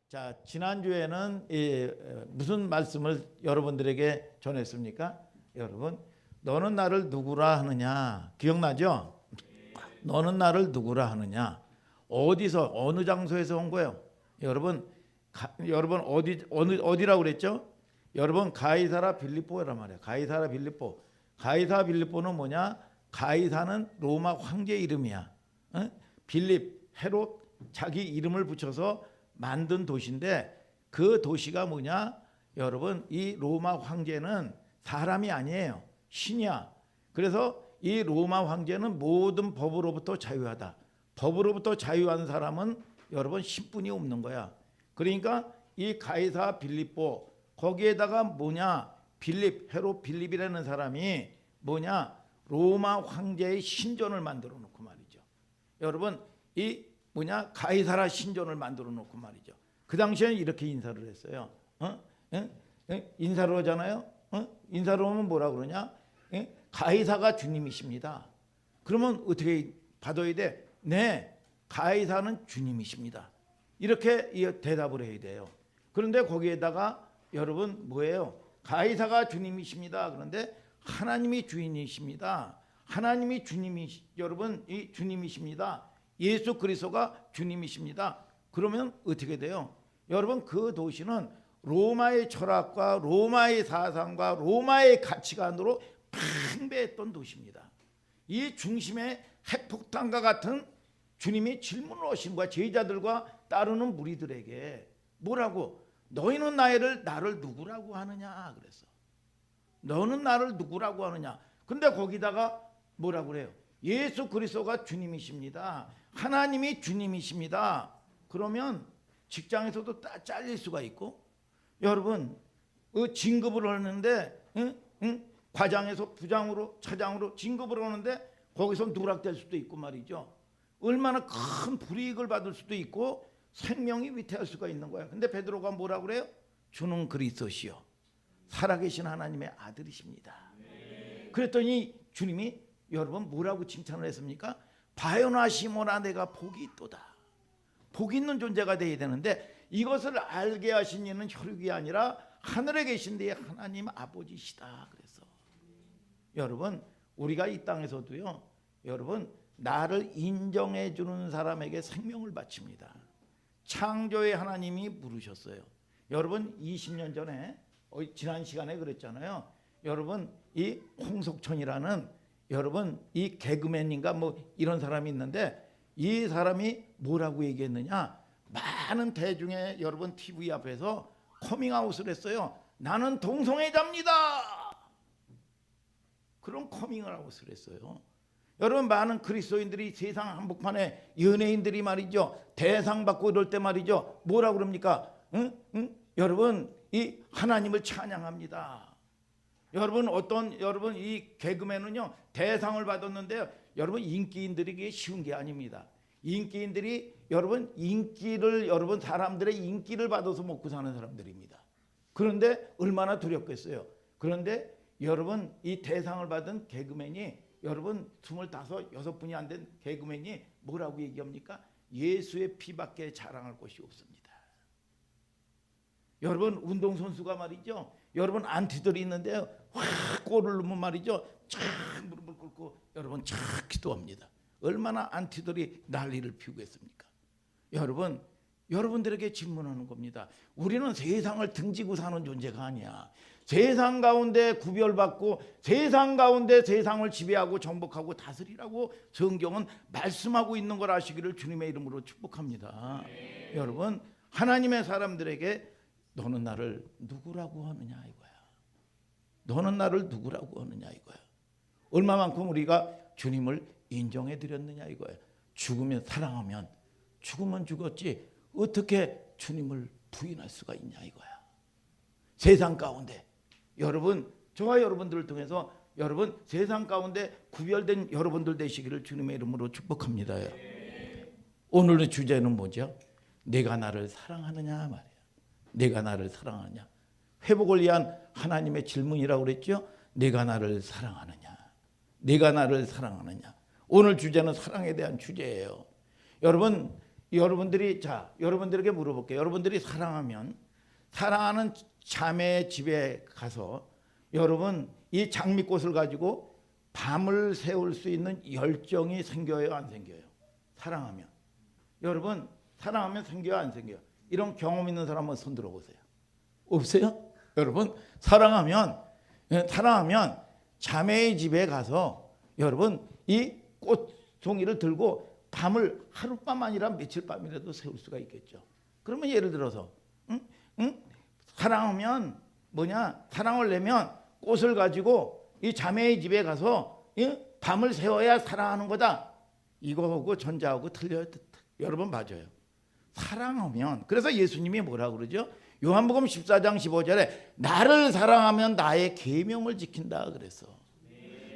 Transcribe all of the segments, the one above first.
자, 지난주에는 무슨 말씀을 여러분들에게 전했습니까? 여러분, 너는 나를 누구라 하느냐? 기억나죠? 너는 나를 누구라 하느냐? 어디서, 어느 장소에서 온 거예요? 여러분, 여러분 어디라고 그랬죠? 여러분, 가이사라 빌립보란 말이에요. 가이사라 빌립보. 가이사라 빌립보는 뭐냐? 가이사는 로마 황제 이름이야. 빌립, 헤롯 자기 이름을 붙여서 만든 도시인데, 그 도시가 뭐냐? 여러분, 이 로마 황제는 사람이 아니에요. 신이야. 그래서 이 로마 황제는 모든 법으로부터 자유하다. 법으로부터 자유한 사람은 여러분 신분이 없는 거야. 그러니까 이 가이사 빌립보, 거기에다가 뭐냐? 빌립, 헤롯 빌립이라는 사람이 뭐냐? 로마 황제의 신전을 만들어 놓고 말이죠. 여러분, 이 뭐냐? 가이사라 신전을 만들어 놓고 말이죠. 그 당시에는 이렇게 인사를 했어요. 인사를 하잖아요. 인사를 하면 뭐라 그러냐? 가이사가 주님이십니다. 그러면 어떻게 받아야 돼? 네, 가이사는 주님이십니다. 이렇게 대답을 해야 돼요. 그런데 거기에다가 여러분 뭐예요? 가이사가 주님이십니다. 그런데 하나님이 주인이십니다. 하나님이 여러분 이 주님이십니다. 예수 그리스도가 주님이십니다. 그러면 어떻게 돼요? 여러분, 그 도시는 로마의 철학과 로마의 사상과 로마의 가치관으로 팽배했던 도시입니다. 이 중심에 핵폭탄과 같은 주님이 질문을 하신 거야. 제자들과 따르는 무리들에게 뭐라고? 너희는 나를 누구라고 하느냐 그랬어. 너는 나를 누구라고 하느냐. 근데 거기다가 뭐라고 그래요? 예수 그리스도가 주님이십니다. 하나님이 주님이십니다. 그러면 직장에서도 잘릴 수가 있고, 여러분 진급을 하는데 과장에서 부장으로 차장으로 진급을 하는데 거기서 누락될 수도 있고 말이죠. 얼마나 큰 불이익을 받을 수도 있고 생명이 위태할 수가 있는 거야. 근데 베드로가 뭐라고 그래요? 주는 그리스도시요 살아계신 하나님의 아들이십니다. 그랬더니 주님이 여러분 뭐라고 칭찬을 했습니까? 바요나 시몬아, 내가 복이 있도다. 복 있는 존재가 되어야 되는데, 이것을 알게 하신 이는 혈육이 아니라 하늘에 계신 데 하나님 아버지시다 그래서. 여러분, 우리가 이 땅에서도요, 여러분 나를 인정해 주는 사람에게 생명을 바칩니다. 창조의 하나님이 부르셨어요. 여러분 20년 전에 지난 시간에 그랬잖아요. 여러분 이 홍석천이라는 여러분 이 개그맨인가 뭐 이런 사람이 있는데, 이 사람이 뭐라고 얘기했느냐? 많은 대중의 여러분 TV 앞에서 커밍아웃을 했어요. 나는 동성애자입니다. 그런 커밍아웃을 했어요. 여러분, 많은 그리스도인들이 세상 한복판에 연예인들이 말이죠, 대상 받고 이럴 때 말이죠, 뭐라고 그럽니까? 여러분 이 하나님을 찬양합니다. 여러분 이 개그맨은요 대상을 받았는데요, 여러분 인기인들에게 쉬운 게 아닙니다. 인기인들이 여러분 여러분 사람들의 인기를 받아서 먹고 사는 사람들입니다. 그런데 얼마나 두렵겠어요. 그런데 여러분 이 대상을 받은 개그맨이 여러분 25, 6분이 안 된 개그맨이 뭐라고 얘기합니까? 예수의 피밖에 자랑할 것이 없습니다. 여러분 운동선수가 말이죠, 여러분 안티들이 있는데요, 확 골을 넣으면 말이죠, 착 무릎을 꿇고 여러분 착 기도합니다. 얼마나 안티들이 난리를 피우겠습니까? 여러분, 여러분들에게 질문하는 겁니다. 우리는 세상을 등지고 사는 존재가 아니야. 세상 가운데 구별받고 세상 가운데 세상을 지배하고 정복하고 다스리라고 성경은 말씀하고 있는 걸 아시기를 주님의 이름으로 축복합니다. 여러분, 하나님의 사람들에게 너는 나를 누구라고 하느냐 이거야. 너는 나를 누구라고 하느냐 이거야. 얼마만큼 우리가 주님을 인정해 드렸느냐 이거야. 죽으면 사랑하면, 죽으면 죽었지 어떻게 주님을 부인할 수가 있냐 이거야. 세상 가운데 여러분, 저와 여러분들을 통해서 여러분 세상 가운데 구별된 여러분들 되시기를 주님의 이름으로 축복합니다. 오늘의 주제는 뭐죠? 내가 나를 사랑하느냐 말이야. 내가 나를 사랑하느냐. 회복을 위한 하나님의 질문이라고 그랬죠. 내가 나를 사랑하느냐. 내가 나를 사랑하느냐. 오늘 주제는 사랑에 대한 주제예요. 여러분 여러분들에게 물어볼게요. 여러분들이 사랑하는 자매의 집에 가서 여러분 이 장미꽃을 가지고 밤을 새울 수 있는 열정이 생겨요, 안 생겨요? 사랑하면. 여러분 사랑하면 생겨요, 안 생겨요? 이런 경험 있는 사람 한번 손 들어보세요. 없어요? 여러분 사랑하면 자매의 집에 가서 여러분 이 꽃송이를 들고 밤을 하룻밤 아니라 며칠 밤이라도 세울 수가 있겠죠. 그러면 예를 들어서 사랑하면 사랑을 내면 꽃을 가지고 이 자매의 집에 가서 밤을 새워야 사랑하는 거다. 이거하고 전자하고 틀려요. 여러분 맞아요. 사랑하면, 그래서 예수님이 뭐라 그러죠? 요한복음 14장 15절에 나를 사랑하면 나의 계명을 지킨다 그랬어.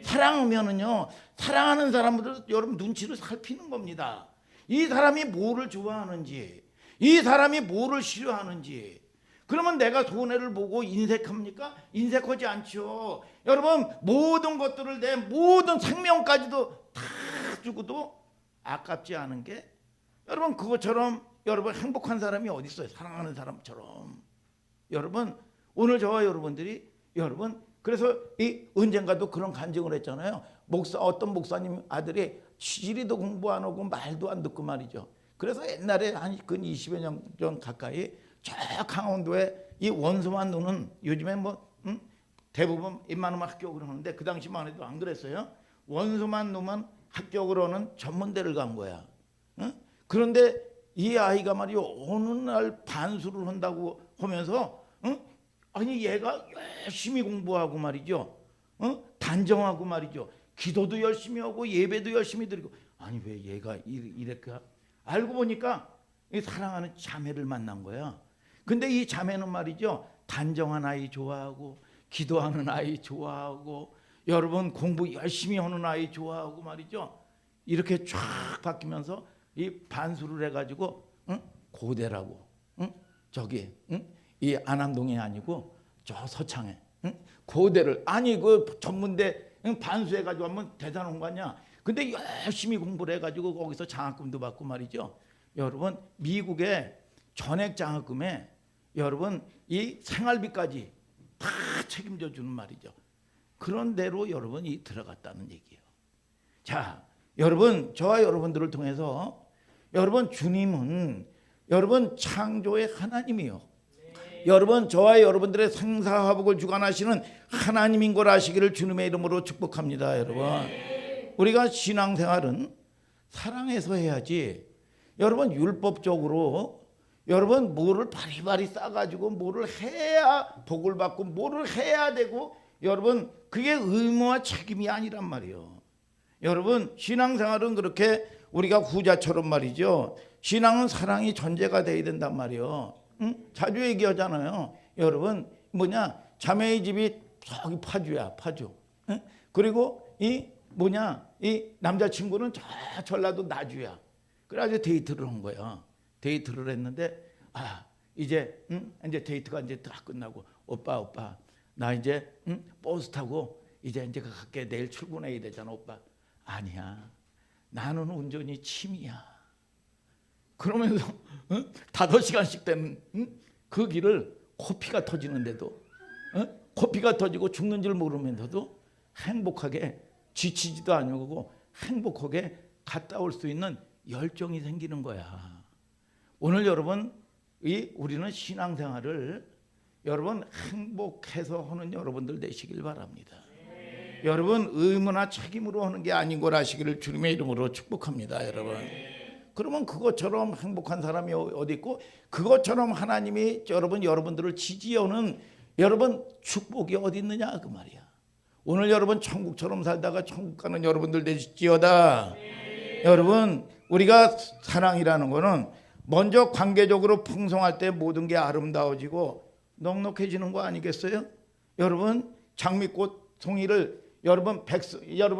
사랑하면은요, 사랑하는 사람들 여러분 눈치를 살피는 겁니다. 이 사람이 뭐를 좋아하는지, 이 사람이 뭐를 싫어하는지. 그러면 내가 손해를 보고 인색합니까? 인색하지 않죠. 여러분 모든 것들을 내 모든 생명까지도 다 주고도 아깝지 않은 게 여러분 그것처럼 여러분 행복한 사람이 어디 있어요? 사랑하는 사람처럼. 여러분 오늘 저와 여러분들이 여러분 그래서 이 언젠가도 그런 간증을 했잖아요. 어떤 목사님 아들이 지리도 공부 안 하고 말도 안 듣고 말이죠. 그래서 옛날에 한 근 20여 년 전 가까이 저 강원도에 이 원소만 노는 요즘에 대부분 웬만하면 합격을 하는데 그 당시만 해도 안 그랬어요. 원소만 노면 합격을 하는 전문대를 간 거야. 그런데 이 아이가 말이요 어느 날 반수를 한다고 하면서 아니 얘가 열심히 공부하고 말이죠. 단정하고 말이죠. 기도도 열심히 하고 예배도 열심히 드리고 아니 왜 얘가 이럴까? 알고 보니까 이 사랑하는 자매를 만난 거야. 근데 이 자매는 말이죠. 단정한 아이 좋아하고 기도하는 아이 좋아하고 여러분 공부 열심히 하는 아이 좋아하고 말이죠. 이렇게 쫙 바뀌면서 이 반수를 해가지고 고대라고 이 안암동이 아니고 저 서창에 고대를 아니 그 전문대 반수해가지고 하면 대단한 거 아니야. 근데 열심히 공부를 해가지고 거기서 장학금도 받고 말이죠. 여러분 미국의 전액 장학금에 여러분 이 생활비까지 다 책임져 주는 말이죠. 그런 대로 여러분이 들어갔다는 얘기예요. 자, 여러분 저와 여러분들을 통해서 여러분 주님은 여러분 창조의 하나님이요. 여러분 저와 여러분들의 생사화복을 주관하시는 하나님인 걸 아시기를 주님의 이름으로 축복합니다. 여러분 우리가 신앙생활은 사랑해서 해야지 여러분 율법적으로 여러분 뭐를 바리바리 싸가지고 뭐를 해야 복을 받고 뭐를 해야 되고 여러분 그게 의무와 책임이 아니란 말이에요. 여러분 신앙생활은 그렇게 우리가 후자처럼 말이죠. 신앙은 사랑이 전제가 돼야 된단 말이에요. 자주 얘기하잖아요. 여러분 자매의 집이 저기 파주야 파주. 그리고 이 남자친구는 저 전라도 나주야. 그래가지고 데이트를 한 거야. 데이트를 했는데 이제 데이트가 이제 다 끝나고 오빠 나 이제 버스 타고 이제 갈게. 내일 출근해야 되잖아. 오빠 아니야 나는 운전이 취미야. 그러면서 5시간씩 되는 그 길을 코피가 터지는데도 코피가 터지고 죽는 줄 모르면서도 행복하게 지치지도 않고 행복하게 갔다 올 수 있는 열정이 생기는 거야. 오늘 여러분 우리는 신앙생활을 여러분 행복해서 하는 여러분들 되시길 바랍니다. 여러분 의무나 책임으로 하는 게 아닌 걸 아시기를 주님의 이름으로 축복합니다. 여러분 그러면 그것처럼 행복한 사람이 어디 있고 그것처럼 하나님이 여러분들을 지지하는 여러분 축복이 어디 있느냐 그 말이야. 오늘 여러분 천국처럼 살다가 천국 가는 여러분들 되시지어다. 여러분 우리가 사랑이라는 거는 먼저 관계적으로 풍성할 때 모든 게 아름다워지고 넉넉해지는 거 아니겠어요? 여러분 장미꽃 송이를 여러분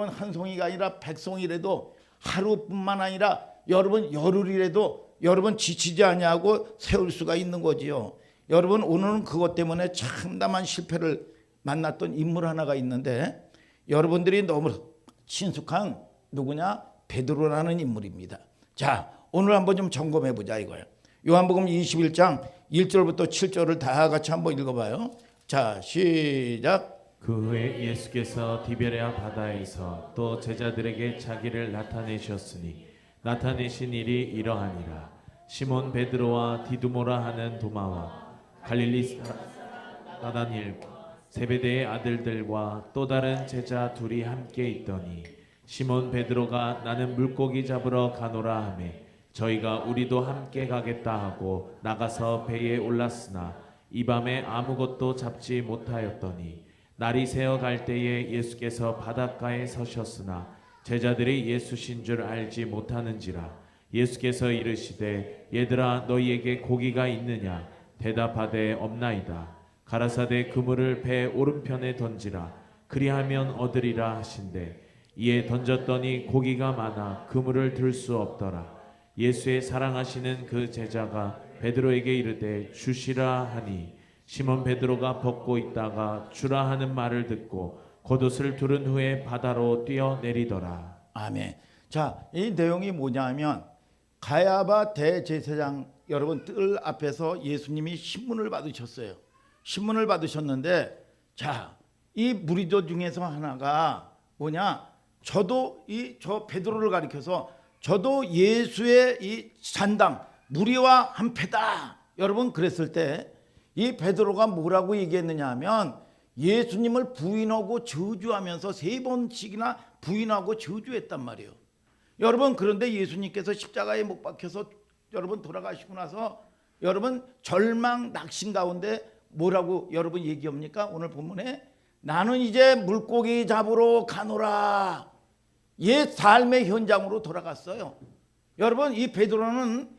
한 송이가 아니라 100송이라도 하루뿐만 아니라 여러분 열흘이라도 여러분 지치지 아니하고 세울 수가 있는 거지요. 여러분 오늘은 그것 때문에 참담한 실패를 만났던 인물 하나가 있는데 여러분들이 너무 친숙한 누구냐? 베드로라는 인물입니다. 자, 오늘 한번 좀 점검해 보자 이거예요. 요한복음 21장 1절부터 7절을 다 같이 한번 읽어봐요. 자, 시작. 그 후에 예수께서 디베레아 바다에서 또 제자들에게 자기를 나타내셨으니 나타내신 일이 이러하니라. 시몬 베드로와 디두모라 하는 도마와 갈릴리 나다니엘 세베대의 아들들과 또 다른 제자 둘이 함께 있더니 시몬 베드로가 나는 물고기 잡으러 가노라 하매 저희가 우리도 함께 가겠다 하고 나가서 배에 올랐으나 이 밤에 아무것도 잡지 못하였더니 날이 새어 갈 때에 예수께서 바닷가에 서셨으나 제자들이 예수신 줄 알지 못하는지라. 예수께서 이르시되 얘들아 너희에게 고기가 있느냐 대답하되 없나이다. 가라사대 그물을 배 오른편에 던지라 그리하면 얻으리라 하신대 이에 던졌더니 고기가 많아 그물을 들 수 없더라. 예수의 사랑하시는 그 제자가 베드로에게 이르되 주시라 하니 시몬 베드로가 벗고 있다가 주라 하는 말을 듣고 겉옷을 두른 후에 바다로 뛰어내리더라. 아멘. 자, 이 내용이 뭐냐면 가야바 대제사장 여러분 뜰 앞에서 예수님이 신문을 받으셨어요. 신문을 받으셨는데 자, 이 무리들 중에서 하나가 뭐냐? 저도 저 베드로를 가리켜서 저도 예수의 이 잔당 무리와 한패다. 여러분 그랬을 때 이 베드로가 뭐라고 얘기했느냐 하면 예수님을 부인하고 저주하면서 3번씩이나 부인하고 저주했단 말이에요. 여러분 그런데 예수님께서 십자가에 못 박혀서 여러분 돌아가시고 나서 여러분 절망 낙심 가운데 뭐라고 여러분 얘기합니까? 오늘 본문에 나는 이제 물고기 잡으러 가노라. 옛 삶의 현장으로 돌아갔어요. 여러분 이 베드로는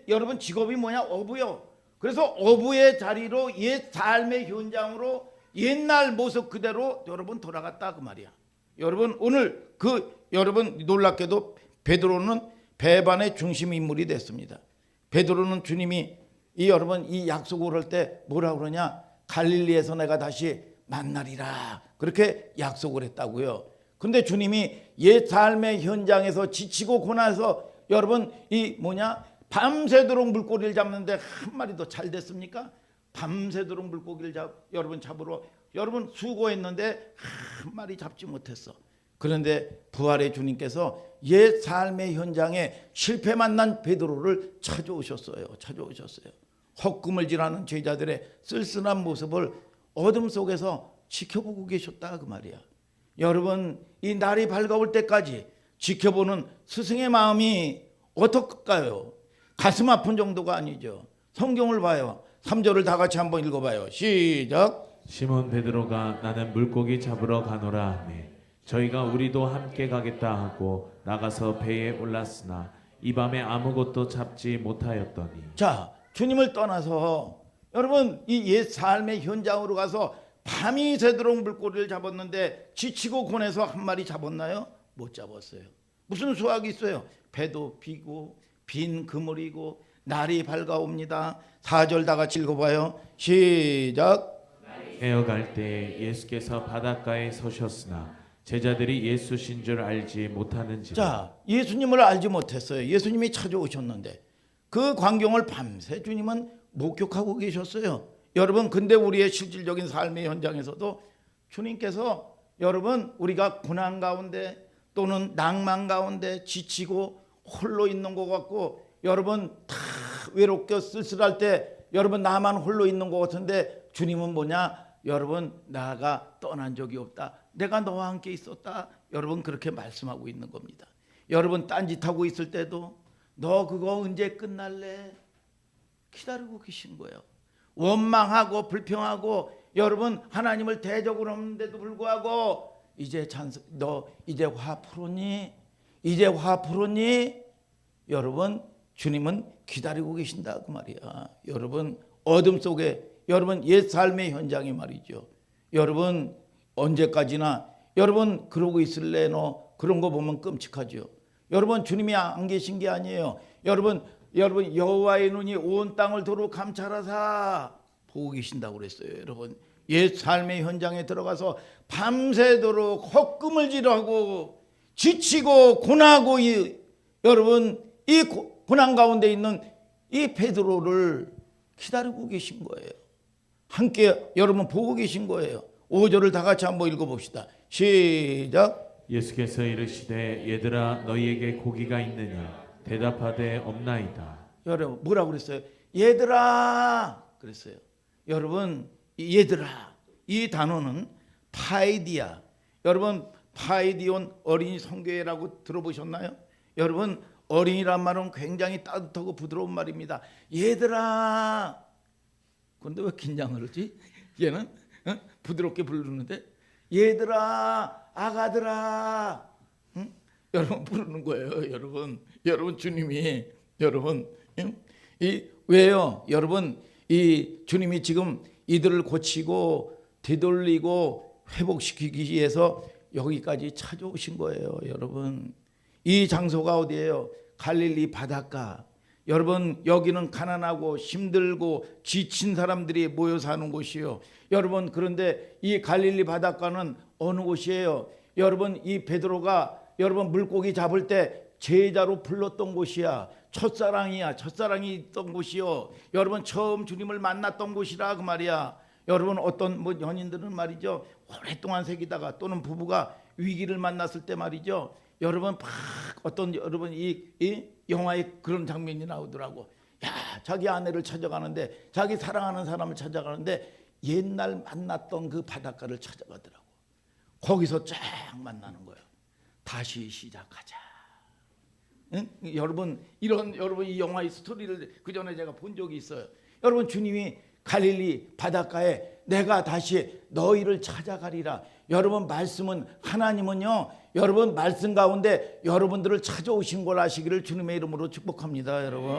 여러분 직업이 뭐냐? 어부요. 그래서 어부의 자리로 옛 삶의 현장으로 옛날 모습 그대로 여러분 돌아갔다 그 말이야. 여러분 오늘 여러분 놀랍게도 베드로는 배반의 중심 인물이 됐습니다. 베드로는 주님이 여러분 이 약속을 할 때 뭐라 그러냐? 갈릴리에서 내가 다시 만나리라. 그렇게 약속을 했다고요. 근데 주님이 옛 삶의 현장에서 지치고 고나서 여러분 밤새도록 물고기를 잡는데 한 마리도 잘 됐습니까? 밤새도록 물고기를 여러분 잡으러 여러분 수고했는데 한 마리 잡지 못했어. 그런데 부활의 주님께서 옛 삶의 현장에 실패 만난 베드로를 찾아오셨어요. 헛구물질하는 제자들의 쓸쓸한 모습을 어둠 속에서 지켜보고 계셨다 그 말이야. 여러분 이 날이 밝아올 때까지 지켜보는 스승의 마음이 어떨까요? 가슴 아픈 정도가 아니죠. 성경을 봐요. 3절을 다 같이 한번 읽어봐요. 시작. 시몬 베드로가 나는 물고기 잡으러 가노라 하매 저희가 우리도 함께 가겠다 하고 나가서 배에 올랐으나 이 밤에 아무것도 잡지 못하였더니. 자, 주님을 떠나서 여러분 이 옛 삶의 현장으로 가서 밤이 새도록 물고기를 잡았는데 지치고 고뇌서 한 마리 잡았나요? 못 잡았어요. 무슨 수확이 있어요? 배도 비고 빈 그물이고 날이 밝아옵니다. 4절 다 같이 읽어봐요. 시작. 헤어갈 때 예수께서 바닷가에 서셨으나 제자들이 예수신 줄 알지 못하는지라. 자, 예수님을 알지 못했어요. 예수님이 찾아오셨는데 그 광경을 밤새 주님은 목격하고 계셨어요. 여러분 근데 우리의 실질적인 삶의 현장에서도 주님께서 여러분 우리가 고난 가운데 또는 낭만 가운데 지치고 홀로 있는 것 같고 여러분 다 외롭게 쓸쓸할 때 여러분 나만 홀로 있는 것 같은데 주님은 뭐냐? 여러분 나가 떠난 적이 없다. 내가 너와 함께 있었다. 여러분 그렇게 말씀하고 있는 겁니다. 여러분 딴짓하고 있을 때도 너 그거 언제 끝날래? 기다리고 계신 거예요. 원망하고 불평하고 여러분 하나님을 대적으로 하는데도 불구하고 너 이제 화 풀었니? 이제 화 풀었니? 여러분 주님은 기다리고 계신다 그 말이야. 여러분 어둠 속에 여러분 옛 삶의 현장이 말이죠. 여러분 언제까지나 여러분 그러고 있을래? 너 그런 거 보면 끔찍하죠. 여러분 주님이 안 계신 게 아니에요. 여러분 여호와의 눈이 온 땅을 도로 감찰하사 보고 계신다고 그랬어요. 여러분 옛 삶의 현장에 들어가서 밤새도록 헛구물질하고 지치고 고나고 여러분 고난 가운데 있는 이 베드로를 기다리고 계신 거예요. 함께 여러분 보고 계신 거예요. 5절을 다 같이 한번 읽어봅시다. 시작. 예수께서 이르시되 얘들아 너희에게 고기가 있느냐 대답하되 없나이다. 여러분 뭐라고 그랬어요? 얘들아 그랬어요. 여러분 얘들아 이 단어는 파이디아. 여러분 파이디온 어린이 성교회라고 들어보셨나요? 여러분 어린이란 말은 굉장히 따뜻하고 부드러운 말입니다. 얘들아. 그런데 왜 긴장을 하지? 얘는 부드럽게 부르는데 얘들아 아가들아 여러분 부르는 거예요. 여러분 주님이 여러분 이 왜요? 여러분 이 주님이 지금 이들을 고치고 되돌리고 회복시키기 위해서 여기까지 찾아오신 거예요. 여러분 이 장소가 어디예요? 갈릴리 바닷가. 여러분 여기는 가난하고 힘들고 지친 사람들이 모여 사는 곳이요. 여러분 그런데 이 갈릴리 바닷가는 어느 곳이에요? 여러분 이 베드로가 여러분 물고기 잡을 때 제자로 불렀던 곳이야. 첫사랑이야. 첫사랑이 있던 곳이요. 여러분 처음 주님을 만났던 곳이라 그 말이야. 여러분 어떤 뭐 연인들은 말이죠. 오랫동안 사귀다가 또는 부부가 위기를 만났을 때 말이죠. 여러분 막 어떤 여러분 이 영화에 그런 장면이 나오더라고. 야 자기 아내를 찾아가는데 자기 사랑하는 사람을 찾아가는데 옛날 만났던 그 바닷가를 찾아가더라고. 거기서 쫙 만나는 거예요. 다시 시작하자. 응? 여러분 여러분 이 영화의 스토리를 그 전에 제가 본 적이 있어요. 여러분 주님이 갈릴리 바닷가에 내가 다시 너희를 찾아가리라. 여러분 말씀은 하나님은요. 여러분 말씀 가운데 여러분들을 찾아오신 걸 아시기를 주님의 이름으로 축복합니다. 여러분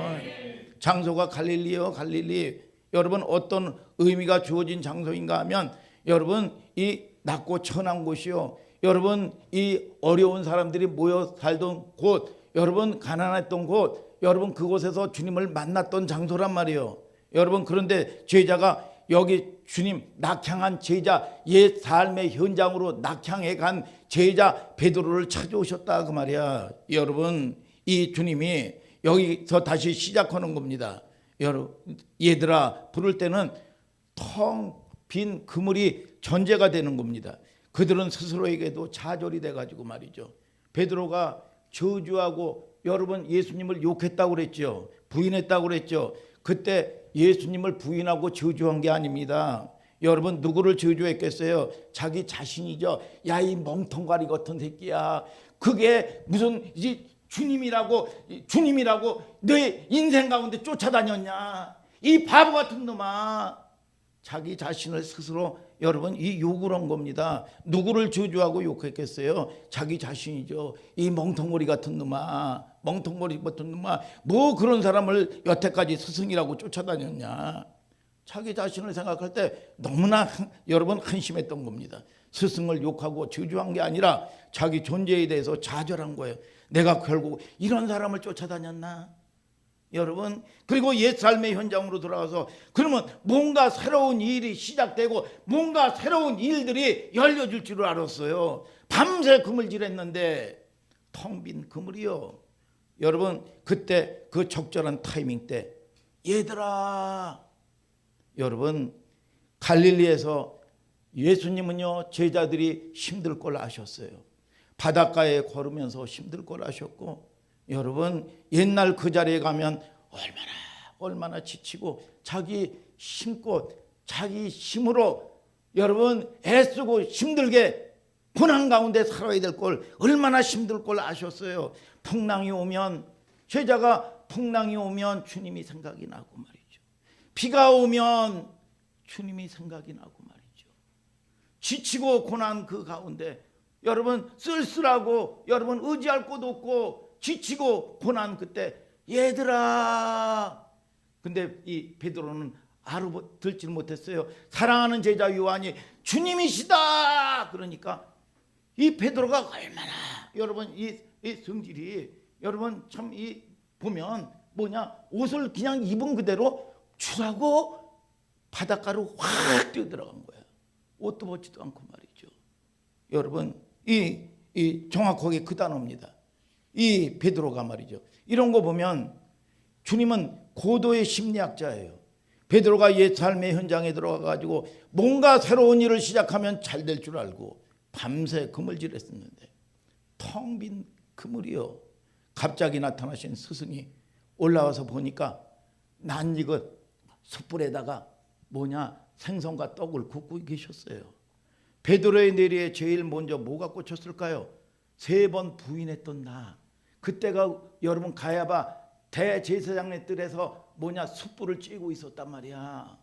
장소가 갈릴리요. 갈릴리. 여러분 어떤 의미가 주어진 장소인가 하면 여러분 이 낮고 천한 곳이요. 여러분 이 어려운 사람들이 모여 살던 곳, 여러분 가난했던 곳, 여러분 그곳에서 주님을 만났던 장소란 말이에요. 여러분 그런데 제자가 여기 주님 낙향한 제자 옛 삶의 현장으로 낙향해 간 제자 베드로를 찾아오셨다 그 말이야. 여러분 이 주님이 여기서 다시 시작하는 겁니다. 여러분 얘들아 부를 때는 텅 빈 그물이 전제가 되는 겁니다. 그들은 스스로에게도 좌절이 돼가지고 말이죠. 베드로가 저주하고 여러분 예수님을 욕했다고 그랬죠. 부인했다고 그랬죠. 그때 예수님을 부인하고 저주한 게 아닙니다. 여러분 누구를 저주했겠어요? 자기 자신이죠. 야 이 멍텅가리 같은 새끼야. 그게 무슨 주님이라고 내 인생 가운데 쫓아다녔냐. 이 바보 같은 놈아. 자기 자신을 스스로 여러분 이 욕을 한 겁니다. 누구를 저주하고 욕했겠어요? 자기 자신이죠. 이 멍텅머리 같은 놈아. 멍텅머리 같은 놈아. 뭐 그런 사람을 여태까지 스승이라고 쫓아다녔냐. 자기 자신을 생각할 때 너무나 여러분 한심했던 겁니다. 스승을 욕하고 저주한 게 아니라 자기 존재에 대해서 좌절한 거예요. 내가 결국 이런 사람을 쫓아다녔나? 여러분 그리고 옛 삶의 현장으로 돌아가서 그러면 뭔가 새로운 일이 시작되고 뭔가 새로운 일들이 열려질 줄 알았어요. 밤새 그물질했는데 텅 빈 그물이요. 여러분 그때 그 적절한 타이밍 때 얘들아 여러분 갈릴리에서 예수님은요 제자들이 힘들 걸 아셨어요. 바닷가에 걸으면서 힘들 걸 아셨고 여러분 옛날 그 자리에 가면 얼마나 지치고 자기 힘껏 자기 힘으로 여러분 애쓰고 힘들게 고난 가운데 살아야 될 걸 얼마나 힘들 걸 아셨어요. 풍랑이 오면 제자가 풍랑이 오면 주님이 생각이 나고 말이죠. 비가 오면 주님이 생각이 나고 말이죠. 지치고 고난 그 가운데 여러분 쓸쓸하고 여러분 의지할 곳 없고 지치고 고난 그때 얘들아. 근데 이 베드로는 알아듣질 못했어요. 사랑하는 제자 요한이 주님이시다 그러니까 이 베드로가 얼마나 여러분 이 성질이 여러분 참 이 보면 뭐냐 옷을 그냥 입은 그대로 주라고 바닷가로 확 뛰어들어간 거야. 옷도 벗지도 않고 말이죠. 여러분 이 정확하게 그 단어입니다. 이 베드로가 말이죠. 이런 거 보면 주님은 고도의 심리학자예요. 베드로가 옛 삶의 현장에 들어가 가지고 뭔가 새로운 일을 시작하면 잘 될 줄 알고 밤새 그물질했었는데 텅 빈 그물이요. 갑자기 나타나신 스승이 올라와서 보니까 낯익은 숯불에다가 생선과 떡을 굽고 계셨어요. 베드로의 뇌리에 제일 먼저 뭐가 꽂혔을까요? 3번 부인했던 나. 그때가 여러분 가야바 대제사장의 뜰에서 숯불을 쬐고 있었단 말이야.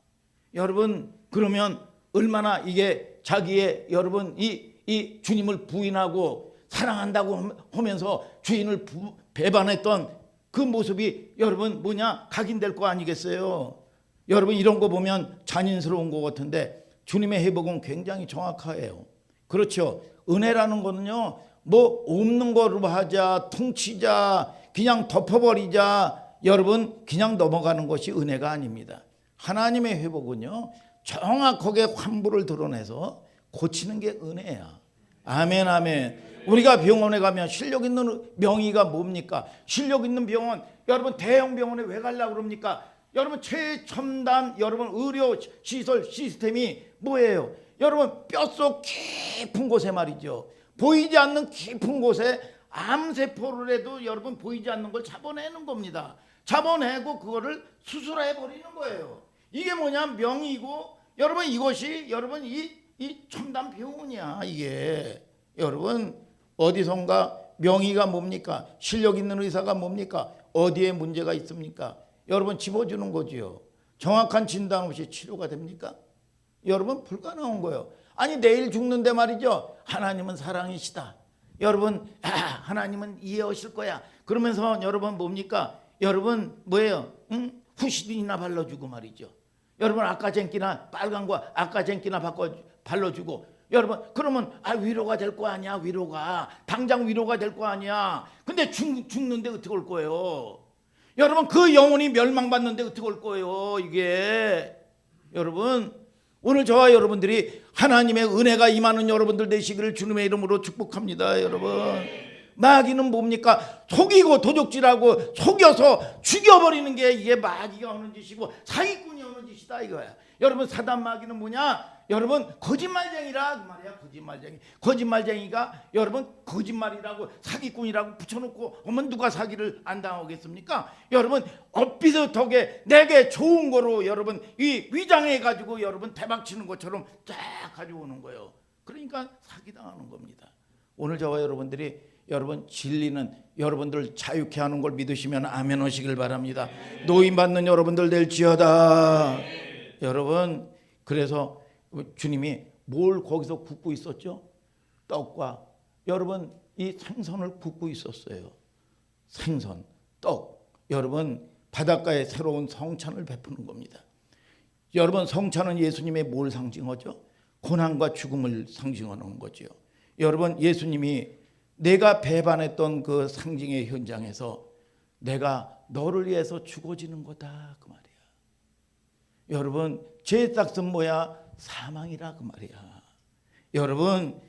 여러분 그러면 얼마나 이게 자기의 여러분 이 주님을 부인하고 사랑한다고 하면서 주인을 배반했던 그 모습이 여러분 각인될 거 아니겠어요? 여러분 이런 거 보면 잔인스러운 것 같은데 주님의 회복은 굉장히 정확해요. 그렇죠. 은혜라는 거는요, 없는 거로 하자, 퉁치자, 그냥 덮어버리자, 여러분 그냥 넘어가는 것이 은혜가 아닙니다. 하나님의 회복은요, 정확하게 환부를 드러내서 고치는 게 은혜야. 아멘, 아멘. 우리가 병원에 가면 실력 있는 명의가 뭡니까? 실력 있는 병원, 여러분 대형 병원에 왜 가려고 그럽니까? 여러분 최첨단 여러분 의료 시설 시스템이 뭐예요? 여러분 뼛속 깊은 곳에 말이죠. 보이지 않는 깊은 곳에 암세포를 해도 여러분 보이지 않는 걸 잡아내는 겁니다. 잡아내고 그거를 수술해 버리는 거예요. 이게 명의고 여러분 이것이 여러분 이 첨단 병원이야. 이게 여러분 어디선가 명의가 뭡니까? 실력 있는 의사가 뭡니까? 어디에 문제가 있습니까? 여러분 집어주는 거지요. 정확한 진단 없이 치료가 됩니까? 여러분 불가능한 거예요. 아니 내일 죽는데 말이죠. 하나님은 사랑이시다. 여러분 하나님은 이해하실 거야. 그러면서 여러분 뭡니까? 여러분 뭐예요? 후시딘이나 발라주고 말이죠. 여러분 아까쟁기나 빨간 거 아까쟁기나 바꿔 발라주고 여러분 그러면 위로가 될 거 아니야. 위로가 당장 위로가 될 거 아니야. 근데 죽는데 어떻게 올 거예요? 여러분 그 영혼이 멸망받는데 어떻게 올 거예요? 이게 여러분 오늘 저와 여러분들이 하나님의 은혜가 임하는 여러분들 되시기를 주님의 이름으로 축복합니다. 여러분 마귀는 뭡니까? 속이고 도적질하고 속여서 죽여버리는 게 이게 마귀가 하는 짓이고 사기꾼이 하는 짓이다 이거야. 여러분 사단 마귀는 뭐냐? 여러분 거짓말쟁이라 그 말이야. 거짓말쟁이가 여러분 거짓말이라고 사기꾼이라고 붙여놓고 오면 누가 사기를 안 당하겠습니까? 여러분 엇비슷하게 내게 좋은 거로 여러분 이 위장해 가지고 여러분 대박치는 것처럼 쫙 가져오는 거예요. 그러니까 사기당하는 겁니다. 오늘 저와 여러분들이 여러분 진리는 여러분들 자유케 하는 걸 믿으시면 아멘 하시길 바랍니다. 노임 받는 여러분들 될지어다. 여러분 그래서 주님이 뭘 거기서 굽고 있었죠? 떡과 여러분 이 생선을 굽고 있었어요. 생선, 떡. 여러분 바닷가에 새로운 성찬을 베푸는 겁니다. 여러분 성찬은 예수님의 뭘 상징하죠? 고난과 죽음을 상징하는 거죠. 여러분 예수님이 내가 배반했던 그 상징의 현장에서 내가 너를 위해서 죽어지는 거다 그 말이야. 여러분 죄의 싹은 뭐야? 사망이라 그 말이야. 여러분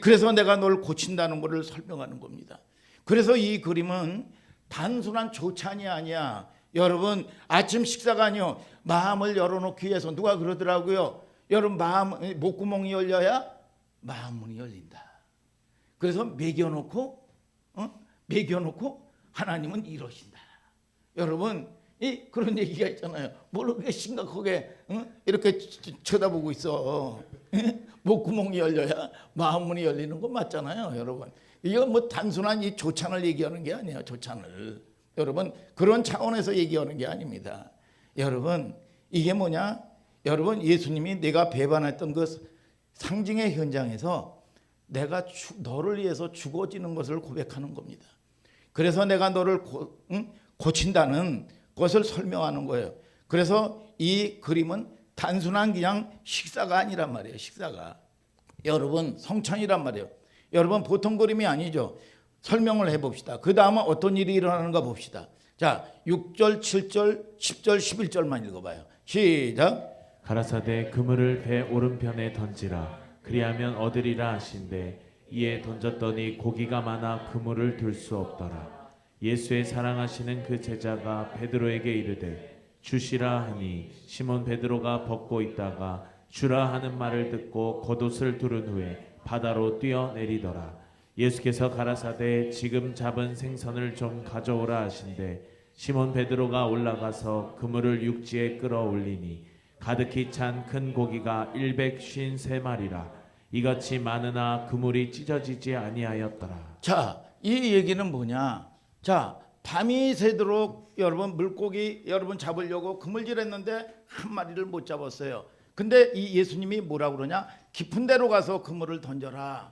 그래서 내가 널 고친다는 것을 설명하는 겁니다. 그래서 이 그림은 단순한 조찬이 아니야. 여러분 아침 식사가 아니요. 마음을 열어놓기 위해서 누가 그러더라고요. 여러분 목구멍이 열려야 마음문이 열린다. 그래서 먹여놓고 하나님은 이러신다. 여러분 그런 얘기가 있잖아요. 뭘 그렇게 심각하게 이렇게 쳐다보고 있어. 목구멍이 열려야 마음문이 열리는 거 맞잖아요. 여러분 이거 단순한 이 조찬을 얘기하는 게 아니에요. 조찬을 여러분 그런 차원에서 얘기하는 게 아닙니다. 여러분 이게 뭐냐? 여러분 예수님이 내가 배반했던 그 상징의 현장에서 내가 너를 위해서 죽어지는 것을 고백하는 겁니다. 그래서 내가 너를 고친다는 것을 설명하는 거예요. 그래서 이 그림은 단순한 그냥 식사가 아니란 말이에요. 식사가 여러분 성찬이란 말이에요. 여러분 보통 그림이 아니죠. 설명을 해봅시다. 그 다음은 어떤 일이 일어나는가 봅시다. 자 6절 7절 10절 11절만 읽어봐요. 시작. 가라사대 그물을 배 오른편에 던지라 그리하면 얻으리라 하신대 이에 던졌더니 고기가 많아 그물을 들 수 없더라. 예수의 사랑하시는 그 제자가 베드로에게 이르되 주시라 하니 시몬 베드로가 벗고 있다가 주라 하는 말을 듣고 겉옷을 두른 후에 바다로 뛰어내리더라. 예수께서 가라사대 지금 잡은 생선을 좀 가져오라 하신대 시몬 베드로가 올라가서 그물을 육지에 끌어올리니 가득히 찬 큰 고기가 153마리라. 이같이 많으나 그물이 찢어지지 아니하였더라. 자, 이 얘기는 뭐냐? 자, 밤이 새도록 여러분 물고기 여러분 잡으려고 그물질했는데 한 마리를 못 잡았어요. 근데 이 예수님이 뭐라고 그러냐? 깊은 데로 가서 그물을 던져라.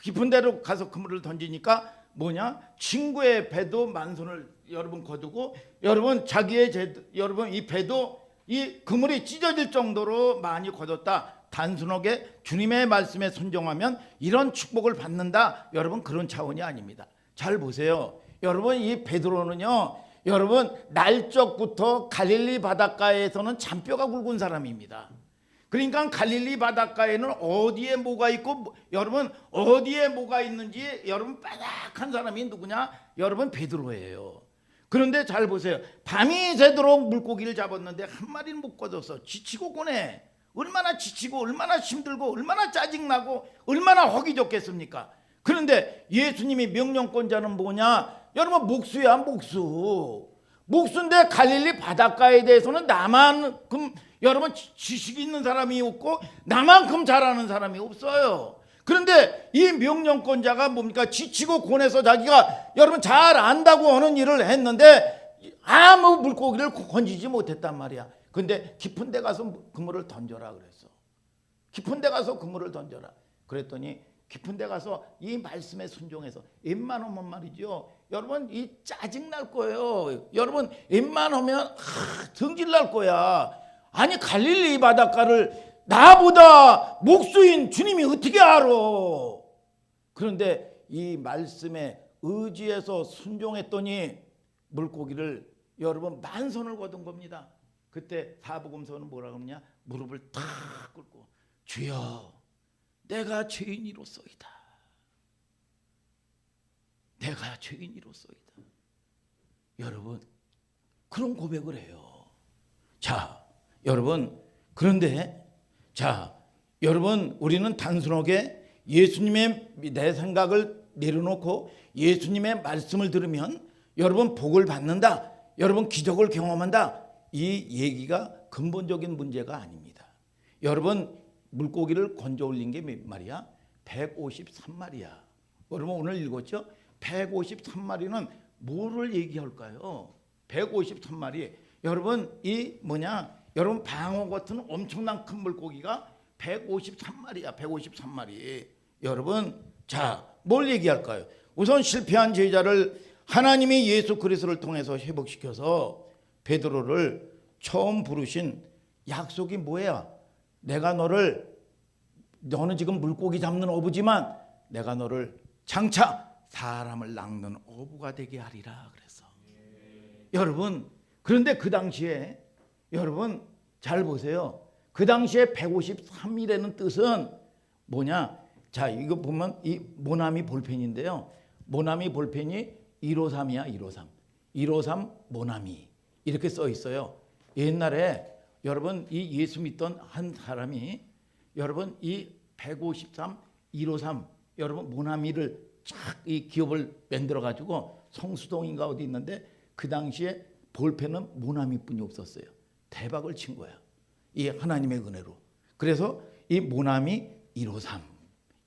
깊은 데로 가서 그물을 던지니까 뭐냐? 친구의 배도 만손을 여러분 거두고 여러분 자기의 여러분 이 배도 이 그물이 찢어질 정도로 많이 거뒀다. 단순하게 주님의 말씀에 순종하면 이런 축복을 받는다. 여러분 그런 차원이 아닙니다. 잘 보세요. 여러분 이 베드로는요. 여러분 날적부터 갈릴리 바닷가에서는 잔뼈가 굵은 사람입니다. 그러니까 갈릴리 바닷가에는 어디에 뭐가 있고 여러분 어디에 뭐가 있는지 여러분 빠삭한 사람이 누구냐? 여러분 베드로예요. 그런데 잘 보세요. 밤이 새도록 물고기를 잡았는데 한 마리는 못 거뒀어. 지치고 고네. 얼마나 지치고 얼마나 힘들고 얼마나 짜증나고 얼마나 허기졌겠습니까? 그런데 예수님이 명령권자는 뭐냐? 여러분 목수야 목수. 목수인데 갈릴리 바닷가에 대해서는 나만큼 여러분 지식이 있는 사람이 없고 나만큼 잘하는 사람이 없어요. 그런데 이 명령권자가 뭡니까? 지치고 고뇌서 자기가 여러분 잘 안다고 하는 일을 했는데 아무 물고기를 건지지 못했단 말이야. 근데 깊은 데 가서 그물을 던져라 그랬어. 깊은 데 가서 그물을 던져라. 그랬더니 깊은 데 가서 이 말씀에 순종해서 웬만하면 말이죠. 여러분 이 짜증 날 거예요. 여러분 웬만하면 성질 날 거야. 아니 갈릴리 바닷가를 나보다 목수인 주님이 어떻게 알아? 그런데 이 말씀에 의지해서 순종했더니 물고기를 여러분 만손을 거둔 겁니다. 그때 사복음서는 뭐라 그러냐? 무릎을 탁 꿇고 주여 내가 죄인이로소이다. 내가 죄인이로소이다. 여러분 그런 고백을 해요. 자 여러분 그런데 자 여러분 우리는 단순하게 예수님의 내 생각을 내려놓고 예수님의 말씀을 들으면 여러분 복을 받는다. 여러분 기적을 경험한다. 이 얘기가 근본적인 문제가 아닙니다. 여러분 물고기를 건져 올린 게 몇 마리야? 153마리야. 여러분 오늘 읽었죠? 153마리는 뭐를 얘기할까요? 153마리. 여러분 이 뭐냐? 여러분 방어 같은 엄청난 큰 물고기가 153마리야. 153마리. 여러분 자 뭘 얘기할까요? 우선 실패한 제자를 하나님이 예수 그리스도를 통해서 회복시켜서 베드로를 처음 부르신 약속이 뭐야? 내가 너는 지금 물고기 잡는 어부지만 내가 너를 장차 사람을 낚는 어부가 되게 하리라 그랬어. 여러분 그런데 그 당시에 여러분 잘 보세요. 그 당시에 153이라는 뜻은 뭐냐? 자 이거 보면 이 모나미 볼펜인데요. 모나미 볼펜이 153이야. 153. 153 모나미 이렇게 써 있어요. 옛날에 여러분 이 예수 믿던 한 사람이 여러분 이 153, 153 여러분 모나미를 착 이 기업을 만들어 가지고 성수동인가 어디 있는데 그 당시에 볼펜은 모나미뿐이 없었어요. 대박을 친 거야. 이 하나님의 은혜로. 그래서 이 모나미 153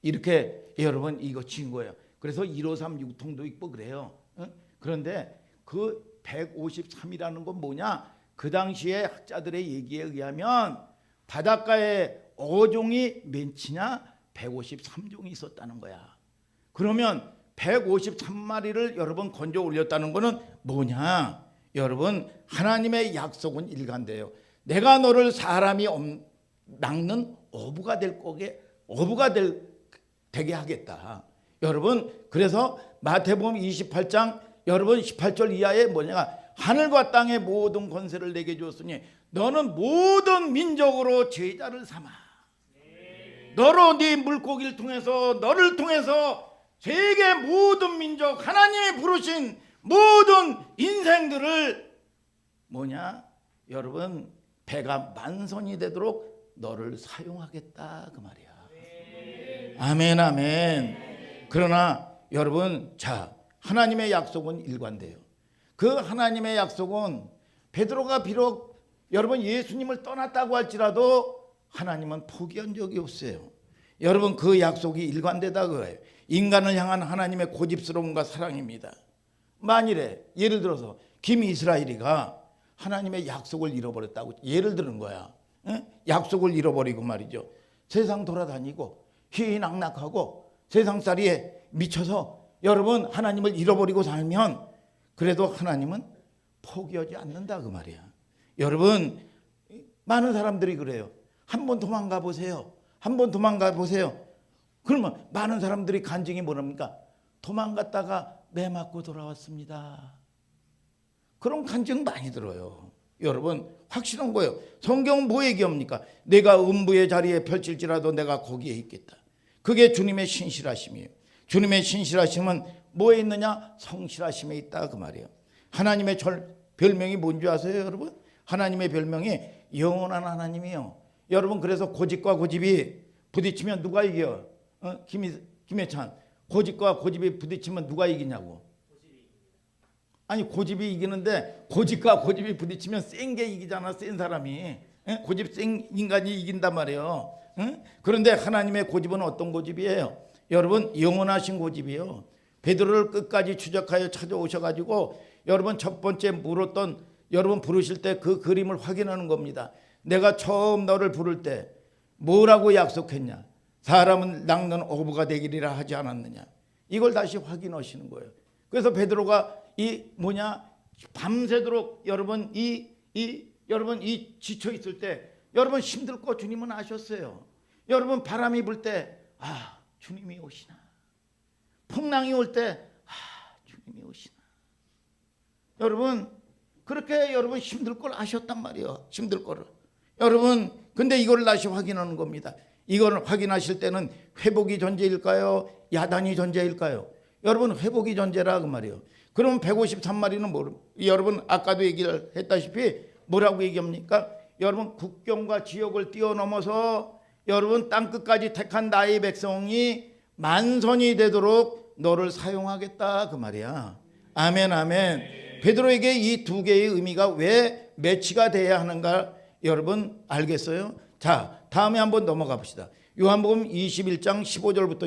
이렇게 여러분 이거 친 거예요. 그래서 153 유통도 있고 그래요. 그런데 그 153이라는 건 뭐냐? 그 당시에 학자들의 얘기에 의하면 바닷가에 어종이 몇이냐? 153종이 있었다는 거야. 그러면 153마리를 여러분 건져 올렸다는 거는 뭐냐? 여러분 하나님의 약속은 일관돼요. 내가 너를 사람이 낚는 어부가 될 거게 어부가 되게 하겠다. 여러분 그래서 마태복음 28장 여러분 18절 이하에 뭐냐? 하늘과 땅의 모든 권세를 내게 주었으니 너는 모든 민족으로 제자를 삼아. 너로 네 물고기를 통해서 너를 통해서 세계 모든 민족 하나님이 부르신 모든 인생들을 여러분 배가 만선이 되도록 너를 사용하겠다 그 말이야. 아멘 아멘. 그러나 여러분 자 하나님의 약속은 일관돼요. 그 하나님의 약속은 베드로가 비록 여러분 예수님을 떠났다고 할지라도 하나님은 포기한 적이 없어요. 여러분 그 약속이 일관되다 그거예요. 인간을 향한 하나님의 고집스러움과 사랑입니다. 만일에 예를 들어서 김이스라엘이가 하나님의 약속을 잃어버렸다고 예를 드는 거야. 약속을 잃어버리고 말이죠. 세상 돌아다니고 희희낙낙하고 세상살이에 미쳐서 여러분 하나님을 잃어버리고 살면 그래도 하나님은 포기하지 않는다 그 말이야. 여러분 많은 사람들이 그래요. 한번 도망가 보세요. 한번 도망가 보세요. 그러면 많은 사람들이 간증이 뭐랍니까? 도망갔다가 매 맞고 돌아왔습니다. 그런 간증 많이 들어요. 여러분 확실한 거예요. 성경은 뭐 얘기합니까? 내가 음부의 자리에 펼칠지라도 내가 거기에 있겠다. 그게 주님의 신실하심이에요. 주님의 신실하심은 뭐에 있느냐? 성실하심에 있다 그 말이에요. 하나님의 별명이 뭔지 아세요 여러분? 하나님의 별명이 영원한 하나님이에요. 여러분 그래서 고집과 고집이 부딪히면 누가 이겨요? 김혜찬 고집과 고집이 부딪히면 누가 이기냐고. 아니 고집이 이기는데 고집과 고집이 부딪히면 센 게 이기잖아. 센 사람이. 고집 센 인간이 이긴단 말이에요. 그런데 하나님의 고집은 어떤 고집이에요? 여러분 영원하신 고집이에요. 베드로를 끝까지 추적하여 찾아오셔가지고 여러분 첫 번째 물었던 여러분 부르실 때 그 그림을 확인하는 겁니다. 내가 처음 너를 부를 때 뭐라고 약속했냐? 사람은 낚는 어부가 되기리라 하지 않았느냐? 이걸 다시 확인하시는 거예요. 그래서 베드로가 밤새도록 여러분 여러분 지쳐 있을 때 여러분 힘들 거 주님은 아셨어요. 여러분 바람이 불 때 주님이 오시나. 풍랑이 올 때 주님이 오시나. 여러분 그렇게 여러분 힘들 걸 아셨단 말이에요. 힘들 거를. 여러분 근데 이걸 다시 확인하는 겁니다. 이걸 확인하실 때는 회복이 존재일까요? 야단이 존재일까요? 여러분 회복이 존재라 그 말이에요. 그럼 153마리는 여러분 아까도 얘기를 했다시피 뭐라고 얘기합니까? 여러분 국경과 지역을 뛰어넘어서 여러분 땅끝까지 택한 나의 백성이 만선이 되도록 너를 사용하겠다 그 말이야. 아멘 아멘. 베드로에게 이 두 개의 의미가 왜 매치가 돼야 하는가 여러분 알겠어요? 자 다음에 한번 넘어가 봅시다. 요한복음 21장 15절부터